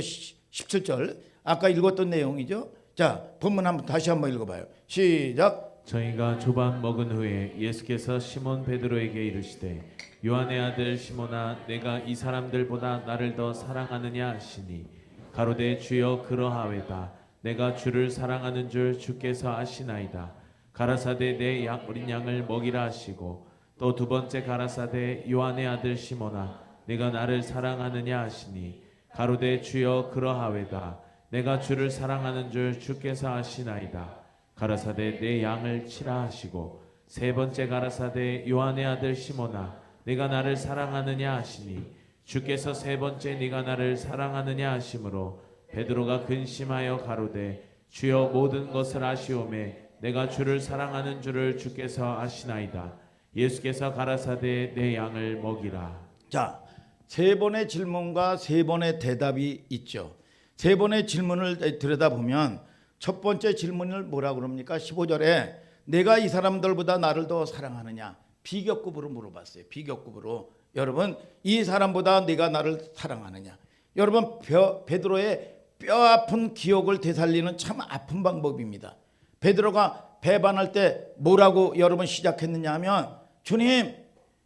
17절 아까 읽었던 내용이죠. 자 본문 다시 한번 읽어봐요. 시작. 저희가 조반 먹은 후에 예수께서 시몬 베드로에게 이르시되 요한의 아들 시몬아 내가 이 사람들보다 나를 더 사랑하느냐 하시니 가로되 주여 그러하외다. 내가 주를 사랑하는 줄 주께서 아시나이다. 가라사대 내 어린 양을 먹이라 하시고 또 두 번째 가라사대 요한의 아들 시몬아 내가 나를 사랑하느냐 하시니 가로되 주여 그러하외다. 내가 주를 사랑하는 줄 주께서 아시나이다. 가라사대 내 양을 치라 하시고 세 번째 가라사대 요한의 아들 시몬아 내가 나를 사랑하느냐 하시니 주께서 세 번째 네가 나를 사랑하느냐 하심으로 베드로가 근심하여 가로되 주여 모든 것을 아시오매 내가 주를 사랑하는 줄을 주께서 아시나이다. 예수께서 가라사대 내 양을 먹이라. 자, 세 번의 질문과 세 번의 대답이 있죠. 세 번의 질문을 들여다보면 첫 번째 질문을 뭐라고 그럽니까? 15절에 내가 이 사람들보다 나를 더 사랑하느냐? 비교급으로 물어봤어요. 비교급으로. 여러분 이 사람보다 내가 나를 사랑하느냐? 여러분 베드로의 뼈아픈 기억을 되살리는 참 아픈 방법입니다. 베드로가 배반할 때 뭐라고 여러분 시작했느냐 하면 주님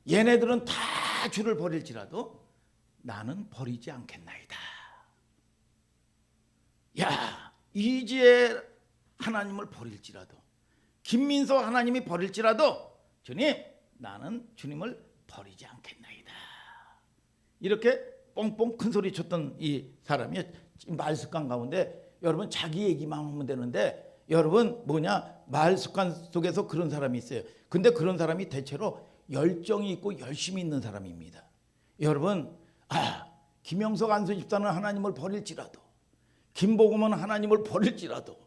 얘네들은 다 주를 버릴지라도 나는 버리지 않겠나이다. 야 이지혜 하나님을 버릴지라도 김민서 하나님이 버릴지라도 주님 나는 주님을 버리지 않겠나이다. 이렇게 뻥뻥 큰 소리 쳤던 이 사람이 말 습관 가운데 여러분 자기 얘기만 하면 되는데 여러분 말 습관 속에서 그런 사람이 있어요. 근데 그런 사람이 대체로 열정이 있고 열심히 있는 사람입니다. 여러분 김영석 안수 집사는 하나님을 버릴지라도 김복음은 하나님을 버릴지라도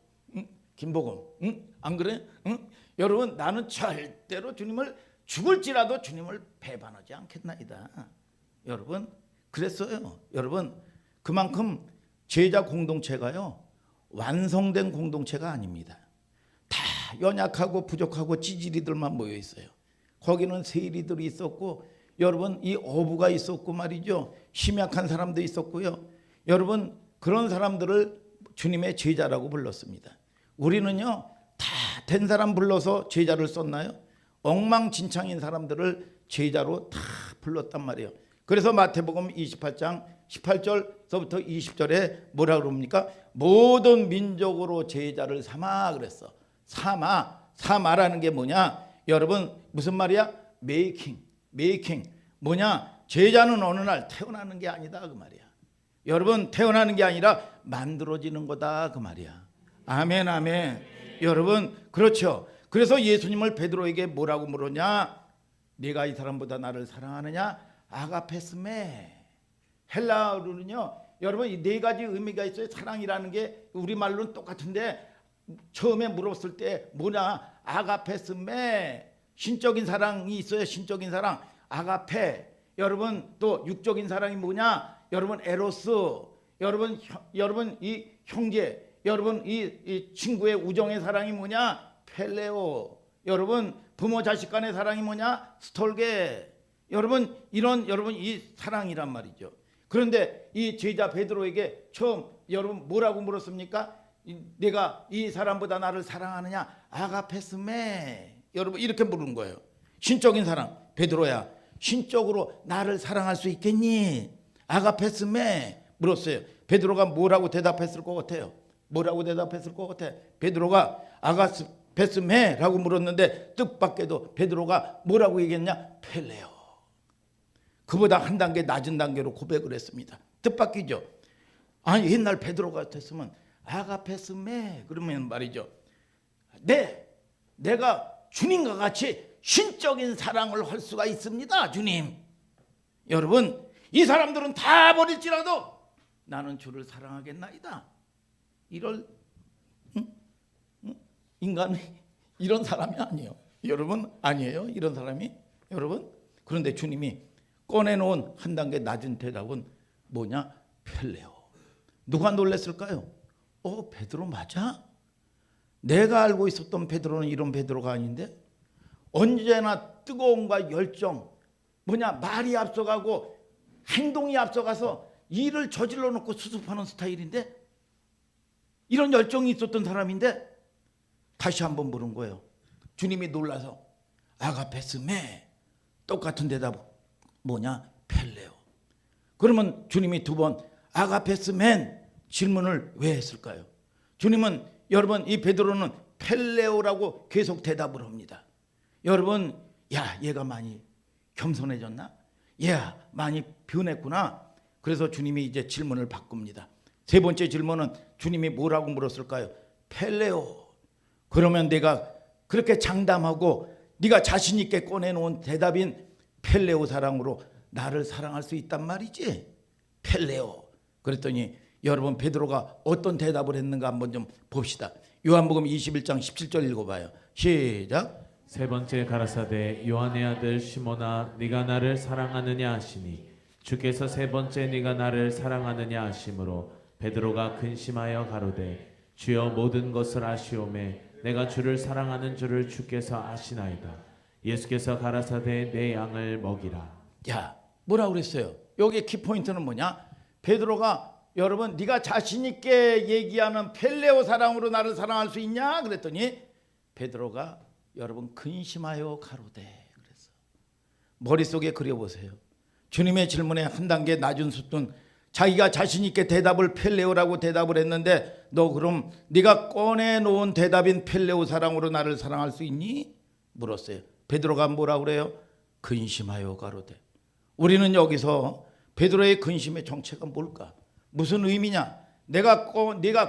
김복음 안 그래? 응? 여러분 나는 절대로 주님을 죽을지라도 주님을 배반하지 않겠나이다. 여러분 그랬어요. 여러분 그만큼 제자 공동체가요 완성된 공동체가 아닙니다. 다 연약하고 부족하고 찌질이들만 모여 있어요. 거기는 세리들이 있었고 여러분 이 어부가 있었고 말이죠. 심약한 사람도 있었고요. 여러분 그런 사람들을 주님의 제자라고 불렀습니다. 우리는요 다 된 사람 불러서 제자를 썼나요? 엉망진창인 사람들을 제자로 다 불렀단 말이에요. 그래서 마태복음 28장 18절서부터 20절에 뭐라 그럽니까? 모든 민족으로 제자를 삼아 그랬어. 삼아라는 게 뭐냐? 여러분 무슨 말이야? 메이킹 뭐냐? 제자는 어느 날 태어나는 게 아니다 그 말이야. 여러분 태어나는 게 아니라 만들어지는 거다 그 말이야. 아멘. 여러분 그렇죠. 그래서 예수님을 베드로에게 뭐라고 물었냐? 네가 이 사람보다 나를 사랑하느냐? 아가페스메. 헬라어로는요 여러분 이 네 가지 의미가 있어요. 사랑이라는 게 우리말로는 똑같은데 처음에 물었을 때 뭐냐? 아가페스메. 신적인 사랑이 있어요. 신적인 사랑 아가페. 여러분 또 육적인 사랑이 뭐냐? 여러분 에로스. 여러분 이 형제, 여러분 이 친구의 우정의 사랑이 뭐냐? 펠레오. 여러분 부모 자식 간의 사랑이 뭐냐? 스톨게. 여러분 여러분 이 사랑이란 말이죠. 그런데 이 제자 베드로에게 처음 여러분 뭐라고 물었습니까? 내가 이 사람보다 나를 사랑하느냐? 아가페스메. 여러분 이렇게 물은 거예요. 신적인 사랑. 베드로야 신적으로 나를 사랑할 수 있겠니? 아가페스메 물었어요. 베드로가 뭐라고 대답했을 것 같아요? 뭐라고 대답했을 것 같아? 베드로가 아가페스메라고 물었는데 뜻밖에도 베드로가 뭐라고 얘기했냐? 펠레오. 그보다 한 단계 낮은 단계로 고백을 했습니다. 뜻밖이죠. 아니 옛날 베드로 같았으면 아가페스메 그러면 말이죠. 내가 주님과 같이 신적인 사랑을 할 수가 있습니다. 주님. 여러분 이 사람들은 다 버릴지라도 나는 주를 사랑하겠나이다. 이럴 인간이 이런 사람이 아니에요. 여러분 아니에요. 이런 사람이 여러분. 그런데 주님이 꺼내놓은 한 단계 낮은 대답은 뭐냐? 펠레오. 누가 놀랬을까요? 베드로 맞아? 내가 알고 있었던 베드로는 이런 베드로가 아닌데 언제나 뜨거움과 열정 뭐냐 말이 앞서가고 행동이 앞서가서 일을 저질러 놓고 수습하는 스타일인데 이런 열정이 있었던 사람인데 다시 한번 물은 거예요. 주님이 놀라서 아가페스메. 똑같은 대답 뭐냐? 펠레오. 그러면 주님이 두 번 아가페스멘 질문을 왜 했을까요? 주님은 여러분 이 베드로는 펠레오라고 계속 대답을 합니다. 여러분 야 얘가 많이 겸손해졌나? 얘가 많이 변했구나. 그래서 주님이 이제 질문을 바꿉니다. 세 번째 질문은 주님이 뭐라고 물었을까요? 펠레오. 그러면 내가 그렇게 장담하고 네가 자신 있게 꺼내놓은 대답인 펠레오 사랑으로 나를 사랑할 수 있단 말이지? 펠레오. 그랬더니 여러분 베드로가 어떤 대답을 했는가 한번 좀 봅시다. 요한복음 21장 17절 읽어봐요. 시작. 세 번째 가라사대 요한의 아들 시몬아 네가 나를 사랑하느냐 하시니 주께서 세 번째 네가 나를 사랑하느냐 하심으로 베드로가 근심하여 가로되 주여 모든 것을 아시오매 내가 주를 사랑하는 줄을 주께서 아시나이다. 예수께서 가라사대 내 양을 먹이라. 야 뭐라고 그랬어요? 여기 키포인트는 뭐냐? 베드로가 여러분 네가 자신 있게 얘기하는 펠레오 사랑으로 나를 사랑할 수 있냐? 그랬더니 베드로가 여러분 근심하여 가로되 그랬어. 머릿속에 그려보세요. 주님의 질문에 한 단계 낮은 수준 자기가 자신 있게 대답을 펠레오라고 대답을 했는데 너 그럼 네가 꺼내놓은 대답인 펠레오 사랑으로 나를 사랑할 수 있니? 물었어요. 베드로가 뭐라고 그래요? 근심하여 가로되. 우리는 여기서 베드로의 근심의 정체가 뭘까? 무슨 의미냐? 네가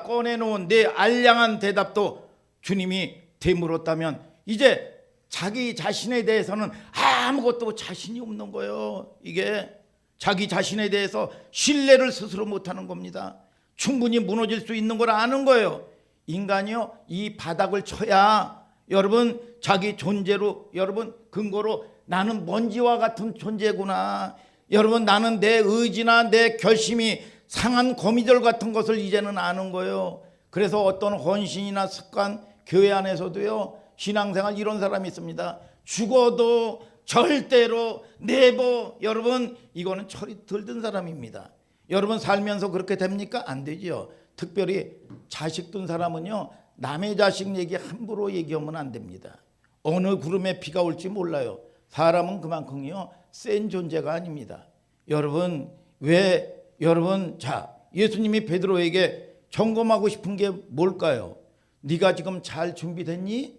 꺼내놓은 내 알량한 대답도 주님이 되물었다면 이제 자기 자신에 대해서는 아무것도 자신이 없는 거예요. 이게 자기 자신에 대해서 신뢰를 스스로 못하는 겁니다. 충분히 무너질 수 있는 걸 아는 거예요. 인간이요 이 바닥을 쳐야 여러분 자기 존재로 여러분 근거로 나는 먼지와 같은 존재구나. 여러분 나는 내 의지나 내 결심이 상한 거미줄 같은 것을 이제는 아는 거예요. 그래서 어떤 헌신이나 습관 교회 안에서도요 신앙생활 이런 사람이 있습니다. 죽어도 절대로 네버 여러분 이거는 철이 들든 사람입니다. 여러분 살면서 그렇게 됩니까? 안 되죠. 특별히 자식 둔 사람은요 남의 자식 얘기 함부로 얘기하면 안 됩니다. 어느 구름에 비가 올지 몰라요. 사람은 그만큼요 센 존재가 아닙니다. 여러분 왜 여러분 자 예수님이 베드로에게 점검하고 싶은 게 뭘까요? 네가 지금 잘 준비됐니?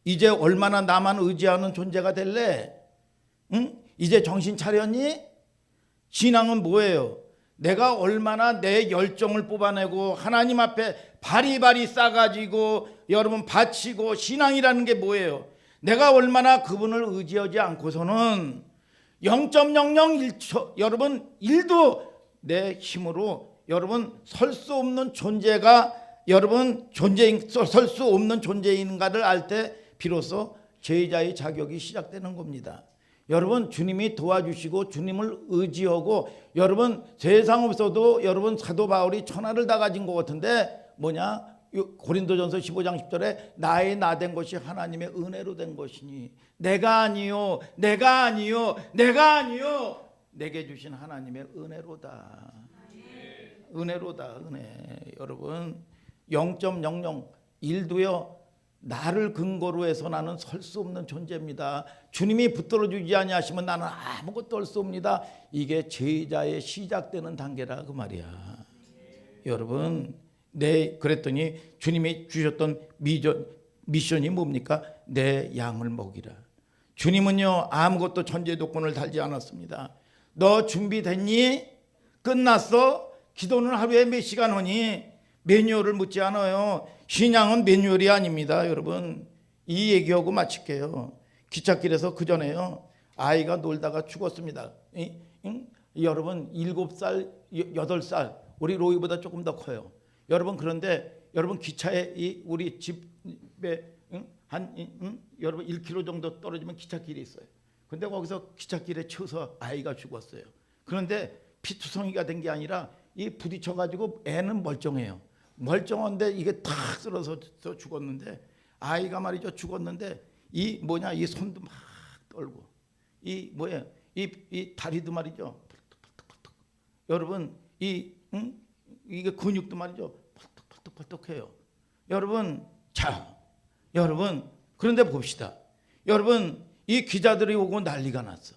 이제 얼마나 나만 의지하는 존재가 될래? 응? 이제 정신 차렸니? 신앙은 뭐예요? 내가 얼마나 내 열정을 뽑아내고 하나님 앞에 바리바리 싸가지고 여러분 바치고 신앙이라는 게 뭐예요? 내가 얼마나 그분을 의지하지 않고서는 0.001초 여러분 1도 내 힘으로 여러분 설 수 없는 존재가 여러분 설 수 없는 존재인가를 알 때 비로소 제자의 자격이 시작되는 겁니다. 여러분 주님이 도와주시고 주님을 의지하고 여러분 세상 없어도 여러분 사도 바울이 천하를 다 가진 것 같은데 뭐냐 고린도전서 15장 10절에 나의 나 된 것이 하나님의 은혜로 된 것이니 내가 아니요 내가 아니요 내가 아니요 내게 주신 하나님의 은혜로다. 은혜로다 은혜. 여러분 0.001도요 나를 근거로 해서 나는 설 수 없는 존재입니다. 주님이 붙들어 주지 아니하시면 나는 아무것도 할 수 없습니다. 이게 제자의 시작되는 단계라 그 말이야. 여러분 그랬더니 주님이 주셨던 미션이 뭡니까? 내 양을 먹이라. 주님은요 아무것도 천재도권을 달지 않았습니다. 너 준비됐니? 끝났어? 기도는 하루에 몇 시간 하니? 매뉴얼을 묻지 않아요. 신앙은 매뉴얼이 아닙니다. 여러분 이 얘기하고 마칠게요. 기찻길에서 그전에요 아이가 놀다가 죽었습니다. 여러분 7살 8살 우리 로이보다 조금 더 커요. 여러분 그런데 여러분 기차에 우리 집에 한 여러분 1km 정도 떨어지면 기찻길이 있어요. 근데 거기서 기찻길에 쳐서 아이가 죽었어요. 그런데 피투성이가 된 게 아니라 이 부딪혀 가지고 애는 멀쩡해요. 멀쩡한데 이게 탁 쓰러서 죽었는데 아이가 말이죠 죽었는데 이 뭐냐 이 손도 막 떨고 이 뭐야 이 다리도 말이죠 펄떡펄떡 여러분 이게 근육도 말이죠 펄떡펄떡해요. 여러분 자 여러분 그런데 봅시다. 여러분 이 기자들이 오고 난리가 났어.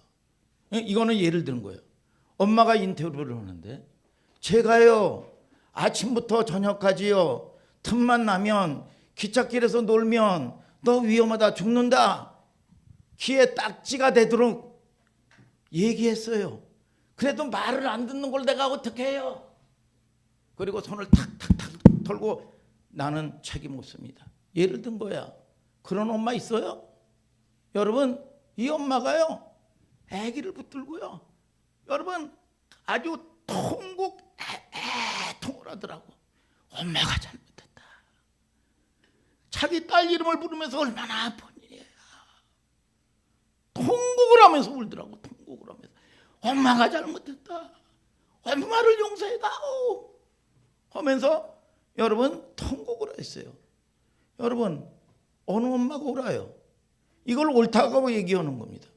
이거는 예를 드는 거예요. 엄마가 인터뷰를 하는데 제가요 아침부터 저녁까지요 틈만 나면 기찻길에서 놀면 너 위험하다 죽는다 귀에 딱지가 되도록 얘기했어요. 그래도 말을 안 듣는 걸 내가 어떻게 해요? 그리고 손을 탁탁탁 털고 나는 책임 없습니다. 예를 든 거야. 그런 엄마 있어요? 여러분 이 엄마가요 아기를 붙들고요 여러분 아주 통곡 하더라고. 엄마가 잘못했다. 자기 딸 이름을 부르면서 얼마나 아픈 일이야. 통곡을 하면서 울더라고. 통곡을 하면서 엄마가 잘못했다. 엄마를 용서해다오 하면서 여러분 통곡을 했어요. 여러분 어느 엄마가 울어요? 이걸 옳다고 얘기하는 겁니다.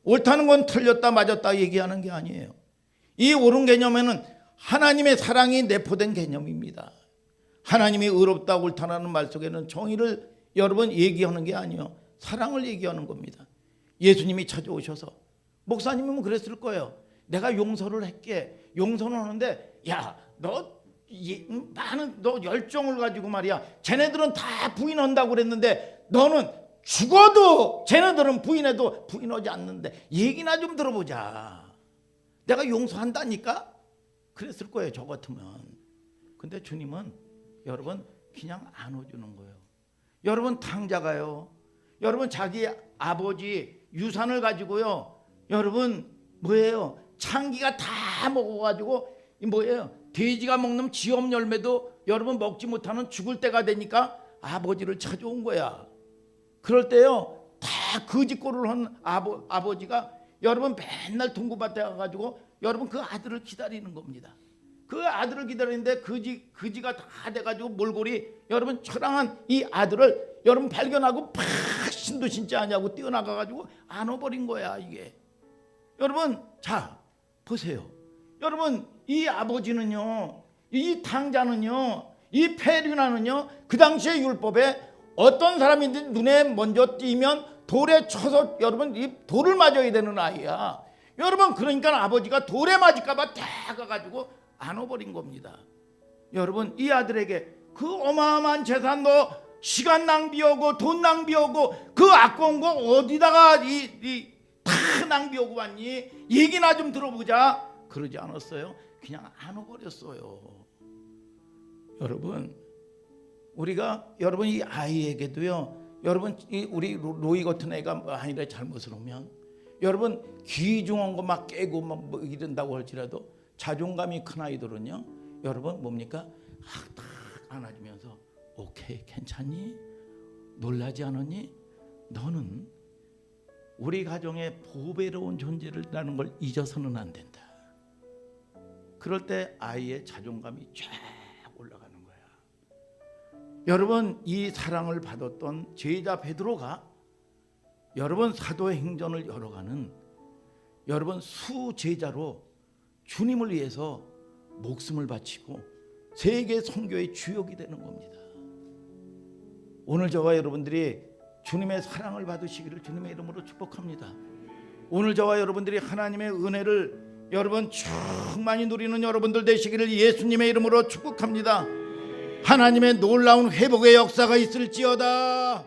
옳다는 건 틀렸다 맞았다 얘기하는 게 아니에요. 이 옳은 개념에는 하나님의 사랑이 내포된 개념입니다. 하나님이 의롭다 옳다라는 말 속에는 정의를 여러분 얘기하는 게 아니에요. 사랑을 얘기하는 겁니다. 예수님이 찾아오셔서 목사님은 그랬을 거예요. 내가 용서를 할게. 용서는 하는데 야 너 많은 너 열정을 가지고 말이야. 쟤네들은 다 부인한다고 그랬는데 너는 죽어도 쟤네들은 부인해도 부인하지 않는데 얘기나 좀 들어보자. 내가 용서한다니까? 그랬을 거예요. 저 같으면. 근데 주님은 여러분 그냥 안아주는 거예요. 여러분 탕자가요. 여러분 자기 아버지 유산을 가지고요. 여러분 뭐예요? 창기가 다 먹어가지고 뭐예요? 돼지가 먹는 지엄 열매도 여러분 먹지 못하는 죽을 때가 되니까 아버지를 찾아온 거야. 그럴 때요 다 거짓골을 한 아버지가 여러분 맨날 동구밭에 가가지고 여러분 그 아들을 기다리는 겁니다. 그 아들을 기다리는데 거지가 다 돼가지고 몰골이 여러분 처량한 이 아들을 여러분 발견하고 팍 신도 신지 아니하고 뛰어나가가지고 안아버린 거야 이게. 여러분 자 보세요. 여러분 이 아버지는요, 이 탕자는요, 이 페류나는요 그 당시의 율법에 어떤 사람인지 눈에 먼저 띄면 돌에 쳐서 여러분 이 돌을 맞아야 되는 아이야. 여러분 그러니까 아버지가 돌에 맞을까봐 다 가가지고 안아버린 겁니다. 여러분 이 아들에게 그 어마어마한 재산도 시간 낭비하고 돈 낭비하고 그 아까운 거 어디다가 다 낭비하고 왔니? 얘기나 좀 들어보자. 그러지 않았어요. 그냥 안아버렸어요. 여러분 우리가 여러분 이 아이에게도요. 여러분 우리 로이 같은 애가 아니라 잘못을 하면 여러분 귀중한 거 막 깨고 막 뭐 이런다고 할지라도 자존감이 큰 아이들은요. 여러분 뭡니까? 딱 안아주면서 오케이 괜찮니? 놀라지 않았니? 너는 우리 가정의 보배로운 존재라는 걸 잊어서는 안 된다. 그럴 때 아이의 자존감이 쫙 올라가는 거야. 여러분 이 사랑을 받았던 제자 베드로가 여러분 사도행전을 열어가는 여러분 수제자로 주님을 위해서 목숨을 바치고 세계 선교의 주역이 되는 겁니다. 오늘 저와 여러분들이 주님의 사랑을 받으시기를 주님의 이름으로 축복합니다. 오늘 저와 여러분들이 하나님의 은혜를 여러분 충만히 누리는 여러분들 되시기를 예수님의 이름으로 축복합니다. 하나님의 놀라운 회복의 역사가 있을지어다.